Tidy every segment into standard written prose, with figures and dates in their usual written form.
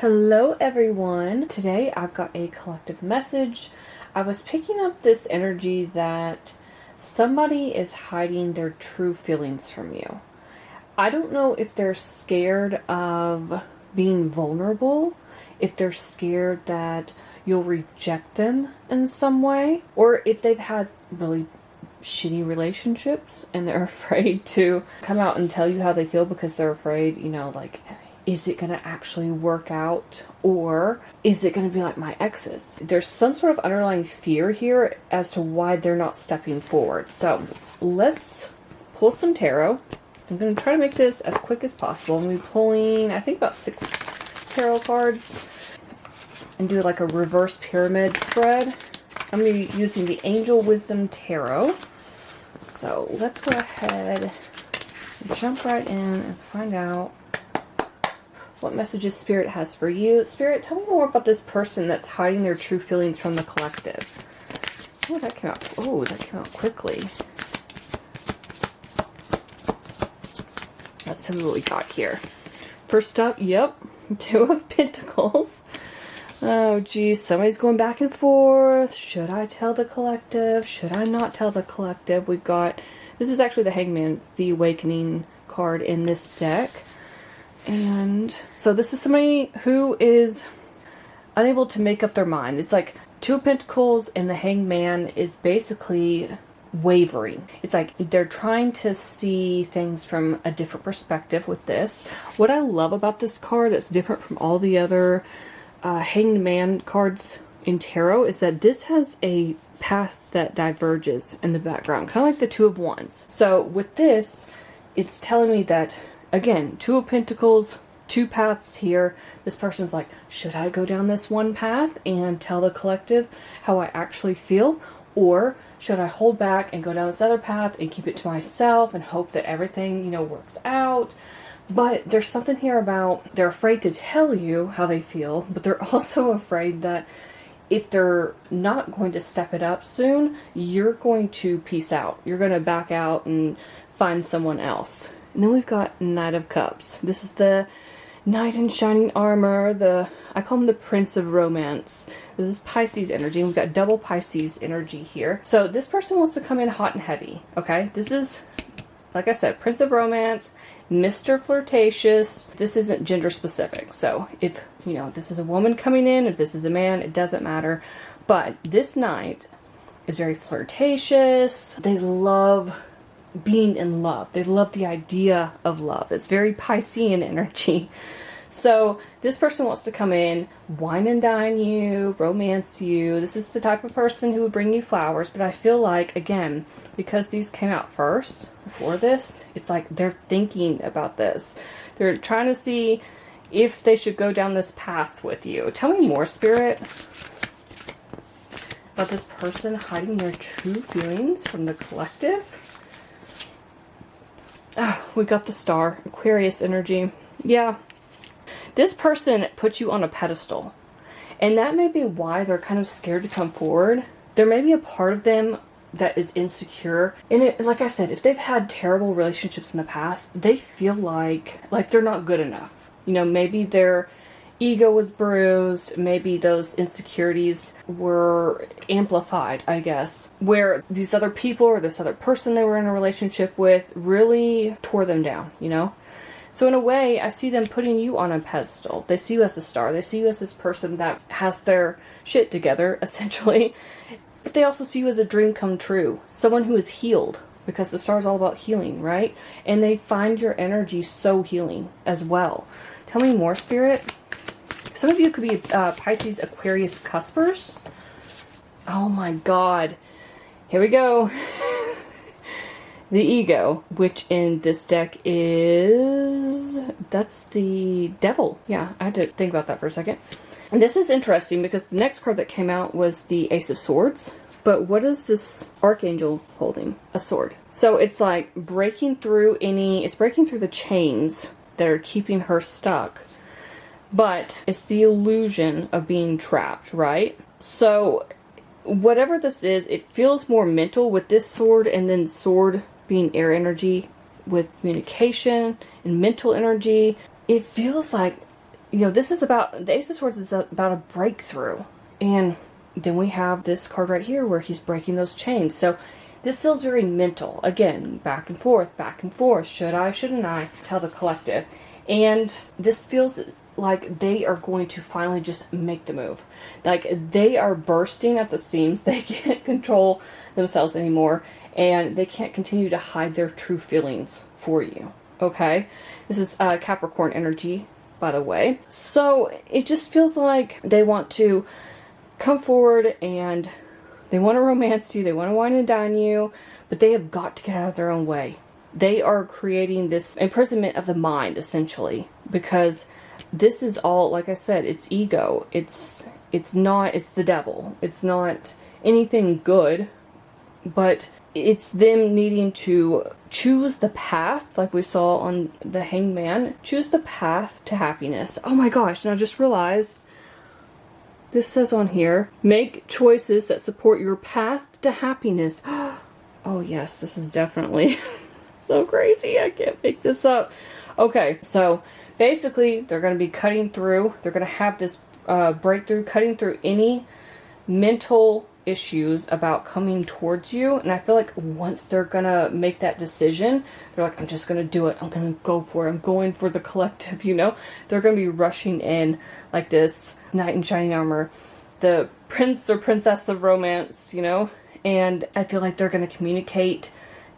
Hello everyone. Today I've got a collective message. I was picking up this energy that somebody is hiding their true feelings from you. I don't know if they're scared of being vulnerable, if they're scared that you'll reject them in some way, or if they've had really shitty relationships and they're afraid to come out and tell you how they feel because they're afraid, like, is it going to actually work out, or is it going to be like my exes? There's some sort of underlying fear here as to why they're not stepping forward. So let's pull some tarot. I'm going to try to make this as quick as possible. I'm going to be pulling, I think, about 6 tarot cards and do like a reverse pyramid spread. I'm going to be using the Angel Wisdom Tarot. So let's go ahead and jump right in and find out what messages Spirit has for you. Spirit, tell me more about this person that's hiding their true feelings from the collective. Oh, that came out. Oh, that came out quickly. Let's see what we got here. First up, yep, 2 of Pentacles. Oh, geez, somebody's going back and forth. Should I tell the collective? Should I not tell the collective? We've got, this is actually the Hangman, the Awakening card in this deck. And so this is somebody who is unable to make up their mind. It's like 2 of Pentacles and the Hangman is basically wavering. It's like they're trying to see things from a different perspective with this. What I love about this card that's different from all the other Hanged Man cards in tarot is that this has a path that diverges in the background, kind of like the 2 of Wands. So with this, it's telling me that, again, 2 of Pentacles, 2 paths here. This person's like, should I go down this one path and tell the collective how I actually feel? Or should I hold back and go down this other path and keep it to myself and hope that everything, works out? But there's something here about they're afraid to tell you how they feel, but they're also afraid that if they're not going to step it up soon, you're going to peace out. You're going to back out and find someone else. And then we've got Knight of Cups. This is the Knight in shining armor. I call him the Prince of Romance. This is Pisces energy. We've got double Pisces energy here. So this person wants to come in hot and heavy. Okay, this is, like I said, Prince of Romance, Mr. Flirtatious. This isn't gender specific. So if, this is a woman coming in, if this is a man, it doesn't matter. But this Knight is very flirtatious. They love being in love. They love the idea of love. It's very Piscean energy. So this person wants to come in, wine and dine you, romance you. This is the type of person who would bring you flowers. But I feel like, again, because these came out first before this, it's like they're thinking about this. They're trying to see if they should go down this path with you. Tell me more, Spirit, about this person hiding their true feelings from the collective. Oh, we got the Star, Aquarius energy. Yeah. This person puts you on a pedestal. And that may be why they're kind of scared to come forward. There may be a part of them that is insecure. And like I said, if they've had terrible relationships in the past, they feel like they're not good enough. Maybe their ego was bruised. Maybe those insecurities were amplified, I guess. Where these other people or this other person they were in a relationship with really tore them down, So in a way, I see them putting you on a pedestal. They see you as the star. They see you as this person that has their shit together, essentially. But they also see you as a dream come true. Someone who is healed. Because the star is all about healing, right? And they find your energy so healing as well. Tell me more, Spirit. Some of you could be Pisces, Aquarius cuspers. Oh my God. Here we go. The ego, which in this deck that's the Devil. Yeah, I had to think about that for a second. And this is interesting because the next card that came out was the Ace of Swords. But what is this Archangel holding? A sword. So it's like breaking through it's breaking through the chains that are keeping her stuck. But it's the illusion of being trapped, right? So whatever this is, it feels more mental with this sword, and then sword being air energy with communication and mental energy. It feels like you know, this is about, the Ace of Swords is about a breakthrough. And then we have this card right here where he's breaking those chains. So this feels very mental. Again, back and forth, back and forth. Should I, shouldn't I? Tell the collective. And this feels like they are going to finally just make the move. Like they are bursting at the seams. They can't control themselves anymore. And they can't continue to hide their true feelings for you. Okay? This is Capricorn energy, by the way. So it just feels like they want to come forward and they want to romance you. They want to wine and dine you. But they have got to get out of their own way. They are creating this imprisonment of the mind, essentially. Because this is all, like I said, it's ego. It's the devil. It's not anything good. But it's them needing to choose the path, like we saw on the Hangman. Choose the path to happiness. Oh my gosh, and I just realized this says on here, make choices that support your path to happiness. Oh yes, this is definitely so crazy. I can't make this up. Okay, so basically they're going to be cutting through. They're going to have this breakthrough, cutting through any mental issues about coming towards you. And I feel like once they're gonna make that decision, they're like, I'm just gonna do it. I'm gonna go for it. I'm going for the collective, you know? They're gonna be rushing in like this knight in shining armor, the prince or princess of romance, you know? And I feel like they're gonna communicate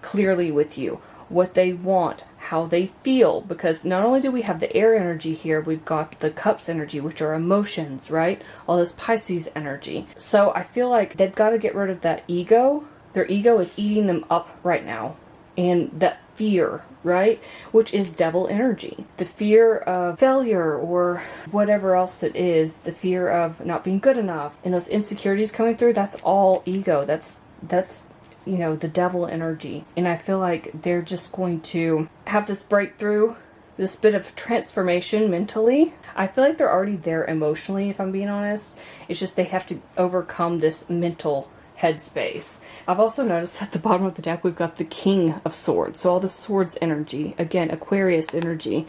clearly with you what they want, how they feel, because not only do we have the air energy here, we've got the cups energy, which are emotions, right? All this Pisces energy. So I feel like they've got to get rid of that ego. Their ego is eating them up right now. And that fear, right? Which is devil energy. The fear of failure or whatever else it is. The fear of not being good enough. And those insecurities coming through, that's all ego. That's you know, the devil energy. And I feel like they're just going to have this breakthrough, this bit of transformation mentally. I feel like they're already there emotionally, if I'm being honest. It's just they have to overcome this mental headspace. I've also noticed at the bottom of the deck, we've got the King of Swords. So all the swords energy, again, Aquarius energy.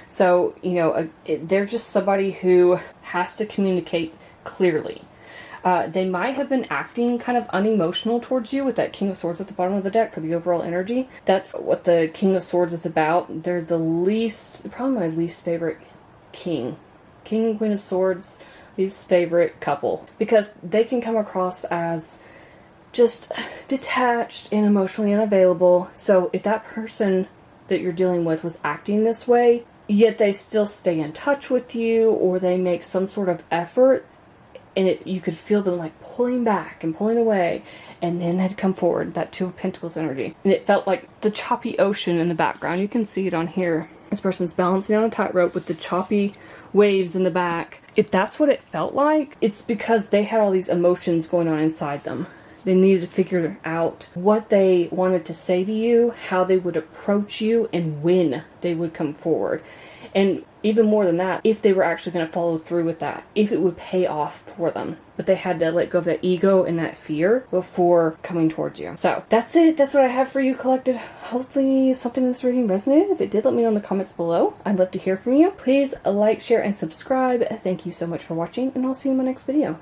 So, you know, they're just somebody who has to communicate clearly. They might have been acting kind of unemotional towards you with that King of Swords at the bottom of the deck for the overall energy. That's what the King of Swords is about. They're probably my least favorite king. King and Queen of Swords, least favorite couple. Because they can come across as just detached and emotionally unavailable. So if that person that you're dealing with was acting this way, yet they still stay in touch with you, or they make some sort of effort, and you could feel them like pulling back and pulling away, and then they'd come forward, that Two of Pentacles energy. And it felt like the choppy ocean in the background. You can see it on here. This person's balancing on a tightrope with the choppy waves in the back. If that's what it felt like, it's because they had all these emotions going on inside them. They needed to figure out what they wanted to say to you, how they would approach you, and when they would come forward. And even more than that, if they were actually going to follow through with that, if it would pay off for them. But they had to let go of that ego and that fear before coming towards you. So that's it. That's what I have for you, collected. Hopefully something in this reading resonated. If it did, let me know in the comments below. I'd love to hear from you. Please like, share, and subscribe. Thank you so much for watching, and I'll see you in my next video.